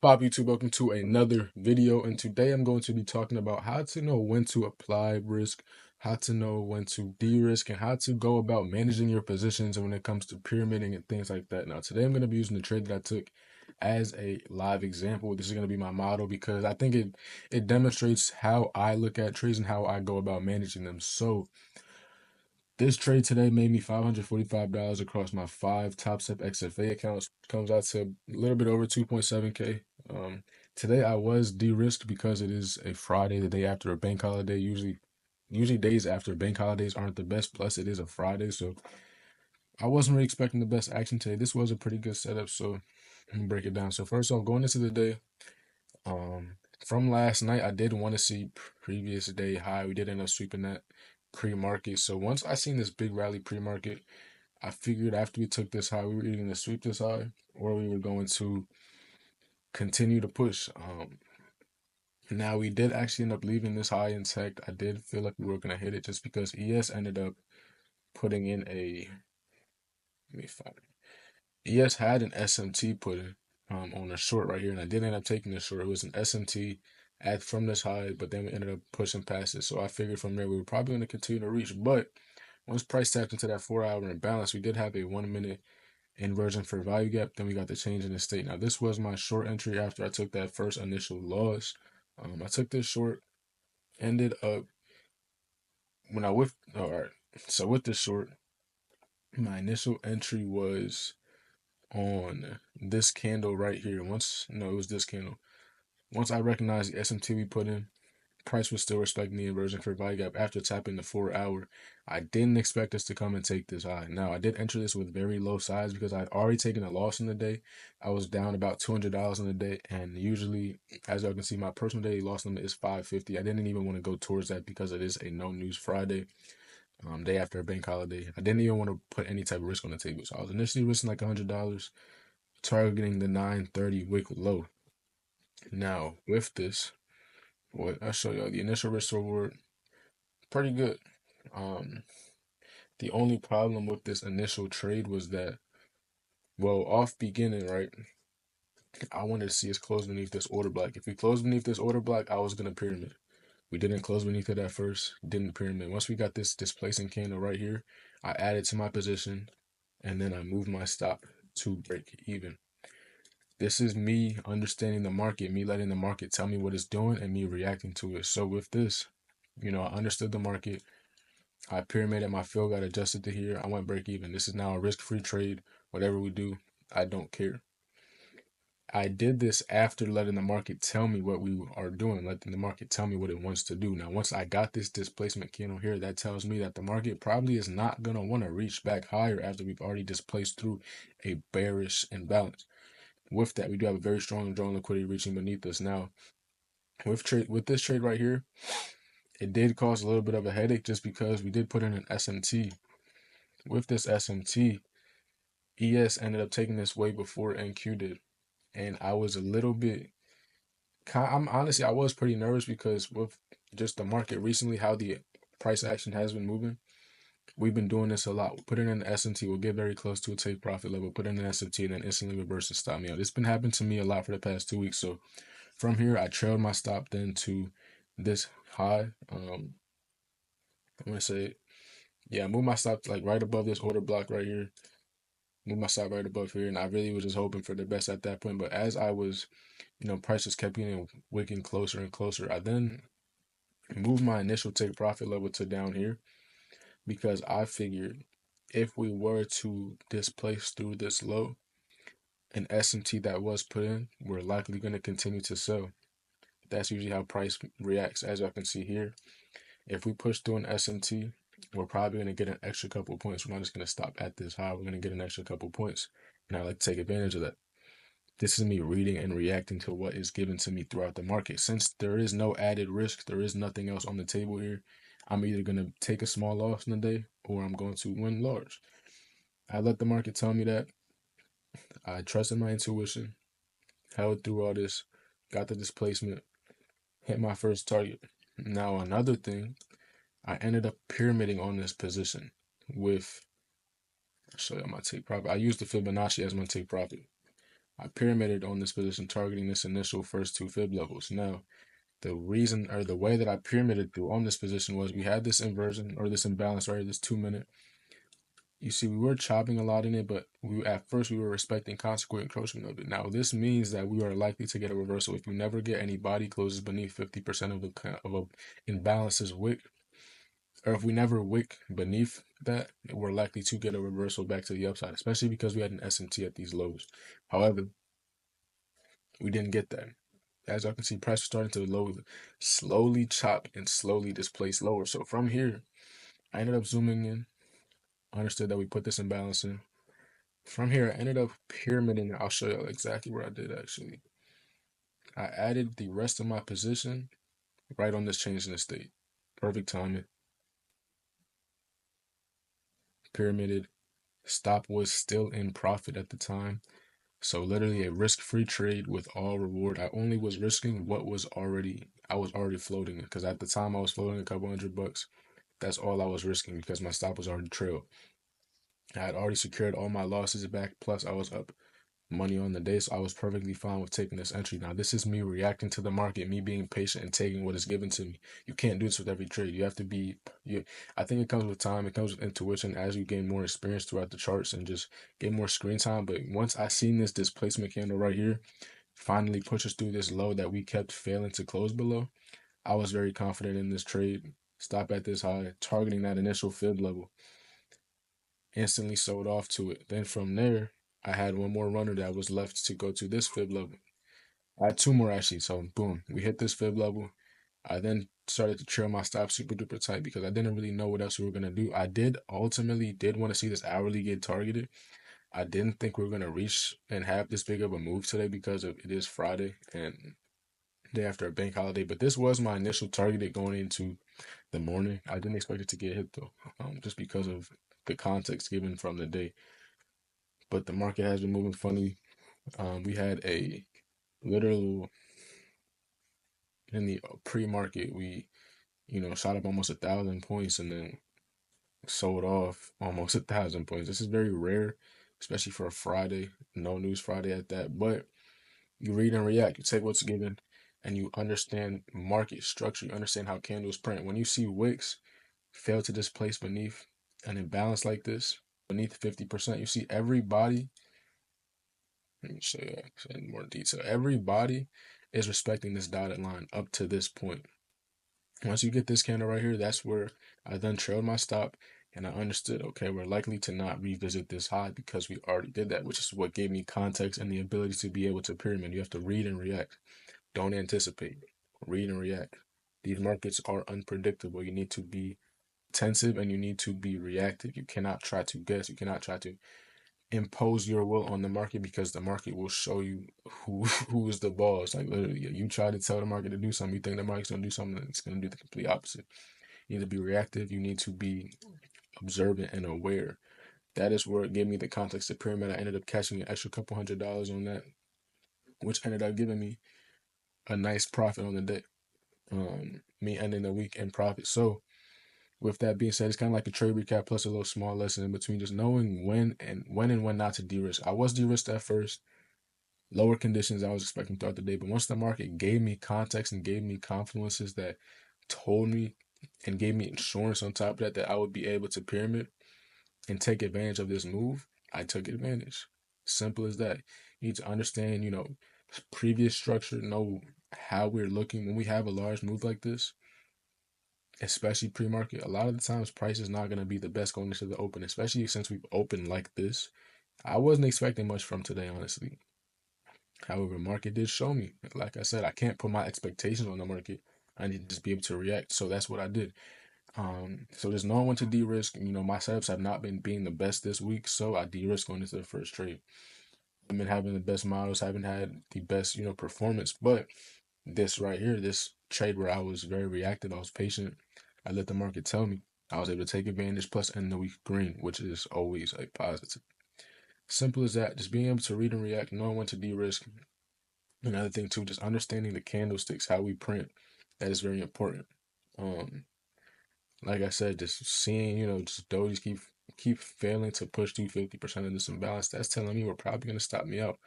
Bob YouTube, welcome to another video, and today I'm going to be talking about how to know when to apply risk, how to know when to de-risk, and how to go about managing your positions when it comes to pyramiding and things like that. Now, today I'm going to be using the trade that I took as a live example. This is going to be my model because I think it demonstrates how I look at trades and how I go about managing them. So this trade today made me $545 across my 5 Top Step XFA accounts. Comes out to a little bit over 2.7K. Today I was de-risked because it is a Friday, the day after a bank holiday. Usually days after bank holidays aren't the best. Plus, it is a Friday, so I wasn't really expecting the best action today. This was a pretty good setup, so let me break it down. So first off, going into the day, from last night, I did want to see previous day high. We did end up sweeping that pre-market. So once I seen this big rally pre-market, I figured after we took this high, we were either going to sweep this high or we were going to continue to push. Now we did actually end up leaving this high intact. I did feel like we were going to hit it just because ES ended up putting in a, let me find it. ES had an SMT put in on a short right here, and I did end up taking the short. It was an SMT at from this high, but then we ended up pushing past it. So I figured from there we were probably going to continue to reach. But once price tapped into that 4 hour imbalance, we did have a 1 minute inversion for value gap. Then we got the change in the state. Now this was my short entry after I took that first initial loss. I took this short, ended up when I with all right. So with this short, my initial entry was on this candle right here. It was this candle. Once I recognized the SMT we put in, price was still respecting the inversion for value gap after tapping the 4 hour. I didn't expect us to come and take this high. Now I did enter this with very low size because I'd already taken a loss in the day. I was down about $200 in the day, and usually, as y'all can see, my personal daily loss limit is 550. I didn't even want to go towards that because it is a no news Friday, day after a bank holiday. I didn't even want to put any type of risk on the table, so I was initially risking like $100, targeting the 930 wick low. Now with this, what I show y'all the initial risk reward, pretty good. Um, the only problem with this initial trade was that, well, off beginning, right? I wanted to see us close beneath this order block. If we closed beneath this order block, I was gonna pyramid. We didn't close beneath it at first, didn't pyramid. Once we got this displacing candle right here, I added to my position, and then I moved my stop to break even. This is me understanding the market, me letting the market tell me what it's doing, and me reacting to it. So with this, I understood the market. I pyramided, my fill got adjusted to here. I went break even. This is now a risk-free trade. Whatever we do, I don't care. I did this after letting the market tell me what we are doing, letting the market tell me what it wants to do. Now, once I got this displacement candle here, that tells me that the market probably is not going to want to reach back higher after we've already displaced through a bearish imbalance. With that, we do have a very strong drawn liquidity reaching beneath us. Now, with this trade right here, it did cause a little bit of a headache just because we did put in an SMT. With this SMT, ES ended up taking this way before NQ did. And I was a little bit, I was pretty nervous because with just the market recently, how the price action has been moving, we've been doing this a lot. We'll put it in the SMT, we'll get very close to a take profit level, put it in an SMT, and then instantly reverse and stop me out. It's been happening to me a lot for the past 2 weeks. So from here, I trailed my stop then to this high. I'm going to say, yeah, I moved my stop like right above this order block right here. Move my stop right above here, and I really was just hoping for the best at that point. But as I was, prices kept getting wicking closer and closer, I then moved my initial take profit level to down here because I figured if we were to displace through this low, an SMT that was put in, we're likely going to continue to sell. That's usually how price reacts. As y'all can see here, if we push through an SMT, we're probably going to get an extra couple points. We're not just going to stop at this high. We're going to get an extra couple points. And I like to take advantage of that. This is me reading and reacting to what is given to me throughout the market. Since there is no added risk, there is nothing else on the table here, I'm either going to take a small loss in the day or I'm going to win large. I let the market tell me that. I trusted my intuition, held through all this, got the displacement, hit my first target. Now, another thing, I ended up pyramiding on this position with, I'll show you my take profit. I used the Fibonacci as my take profit. I pyramided on this position, targeting this initial first two fib levels. Now, the reason or the way that I pyramided through on this position was we had this inversion or this imbalance right here, this 2 minute. You see, we were chopping a lot in it, but at first we were respecting consequent encroachment of it. Now, this means that we are likely to get a reversal if you never get any body closes beneath 50% of a imbalance's wick, or if we never wick beneath that, we're likely to get a reversal back to the upside, especially because we had an SMT at these lows. However, we didn't get that. As y'all can see, price was starting to slowly chop and slowly displace lower. So from here, I ended up zooming in. I understood that we put this imbalance in. From here, I ended up pyramiding. I'll show you exactly what I did actually. I added the rest of my position right on this change in the state. Perfect timing. Pyramided. Stop was still in profit at the time. So literally a risk-free trade with all reward. I only was risking what was already, I was already floating it, because at the time I was floating a couple $100. That's all I was risking because my stop was already trailed. I had already secured all my losses back, plus I was up money on the day, so I was perfectly fine with taking this entry. Now, this is me reacting to the market, me being patient and taking what is given to me. You can't do this with every trade. You have to be, I think it comes with time. It comes with intuition as you gain more experience throughout the charts and just get more screen time. But once I seen this displacement candle right here finally push us through this low that we kept failing to close below, I was very confident in this trade. Stop at this high, targeting that initial fib level. Instantly sold off to it. Then from there, I had one more runner that was left to go to this fib level. I had two more actually. So boom, we hit this fib level. I then started to trail my stop super duper tight because I didn't really know what else we were gonna do. I ultimately did want to see this hourly get targeted. I didn't think we were gonna reach and have this big of a move today because it is Friday and day after a bank holiday. But this was my initial target going into the morning. I didn't expect it to get hit though, just because of the context given from the day. But the market has been moving funny. We had a literal in the pre-market, we shot up almost 1,000 points and then sold off almost 1,000 points. This is very rare, especially for a Friday, no news Friday at that. But you read and react. You take what's given, and you understand market structure. You understand how candles print. When you see wicks fail to displace beneath an imbalance like this, beneath 50%, you see everybody. Let me show you in more detail. Everybody is respecting this dotted line up to this point. Once you get this candle right here, that's where I then trailed my stop and I understood, okay, we're likely to not revisit this high because we already did that, which is what gave me context and the ability to be able to pyramid. You have to read and react. Don't anticipate. Read and react. These markets are unpredictable. You need to be attentive and you need to be reactive. You cannot try to guess. You cannot try to impose your will on the market because the market will show you who is the boss. Like literally, you try to tell the market to do something, you think the market's gonna do something, it's gonna do the complete opposite. You need to be reactive. You need to be observant and aware. That is where it gave me the context of pyramid. I ended up catching an extra couple $100 on that, which ended up giving me a nice profit on the day. Me ending the week in profit. So with that being said, it's kind of like a trade recap plus a little small lesson in between, just knowing when and when not to de-risk. I was de-risked at first, lower conditions I was expecting throughout the day, but once the market gave me context and gave me confluences that told me and gave me insurance on top of that I would be able to pyramid and take advantage of this move, I took advantage. Simple as that. You need to understand, previous structure, know how we're looking when we have a large move like this, especially pre-market. A lot of the times price is not going to be the best going into the open, especially since we've opened like this. I wasn't expecting much from today, honestly. However, market did show me. Like I said, I can't put my expectations on the market. I need to just be able to react. So that's what I did. So just knowing when to de-risk. My setups have not been being the best this week, so I de-risk going into the first trade. I've been having the best models, haven't had the best, performance. But this right here, this trade where I was very reactive, I was patient. I let the market tell me. I was able to take advantage, plus end the week green, which is always a positive. Simple as that. Just being able to read and react, knowing when to de-risk. Another thing too, just understanding the candlesticks, how we print. That is very important. Like I said, just seeing, just doji's keep failing to push through 50% of this imbalance. That's telling me we're probably gonna stop me out.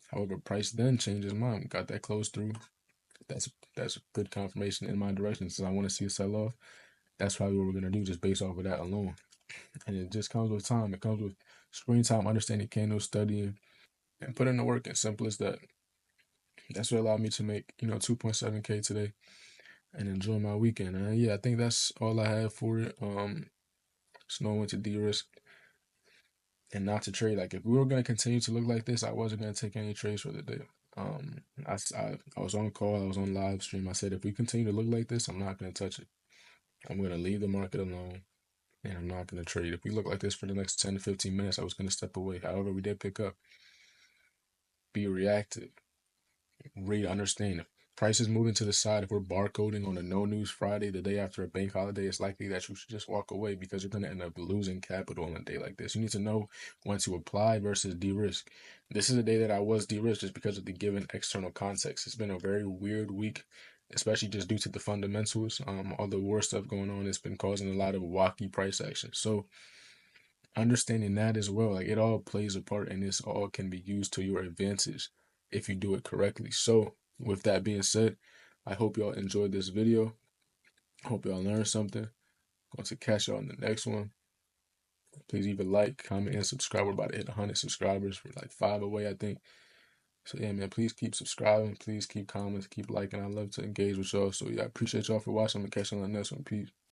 However, price then changed his mind. Got that close through. That's good confirmation in my direction. Since I want to see a sell off, that's probably what we're gonna do, just based off of that alone. And it just comes with time. It comes with screen time, understanding candles, studying, and putting in the work. As simple as that. That's what allowed me to make 2.7K today and enjoy my weekend. And yeah, I think that's all I have for it. Just knowing when to de-risk and not to trade. Like if we were gonna continue to look like this, I wasn't gonna take any trades for the day. I was on call, I was on live stream. I said if we continue to look like this, I'm not gonna touch it. I'm gonna leave the market alone, and I'm not gonna trade. If we look like this for the next 10 to 15 minutes, I was gonna step away. However, we did pick up. Be reactive. Read, understand. If prices moving to the side, if we're barcoding on a no news Friday, the day after a bank holiday, it's likely that you should just walk away because you're going to end up losing capital on a day like this. You need to know when to apply versus de-risk. This is a day that I was de-risked just because of the given external context. It's been a very weird week, especially just due to the fundamentals. All the war stuff going on, it's been causing a lot of wacky price action. So understanding that as well, like it all plays a part and this all can be used to your advantage if you do it correctly. So with that being said, I hope y'all enjoyed this video. Hope y'all learned something. Going to catch y'all in the next one. Please leave a like, comment, and subscribe. We're about to hit 100 subscribers. We're like 5 away, I think. So yeah, man, please keep subscribing. Please keep commenting, keep liking. I love to engage with y'all. So yeah, I appreciate y'all for watching. I'm gonna catch you on the next one. Peace.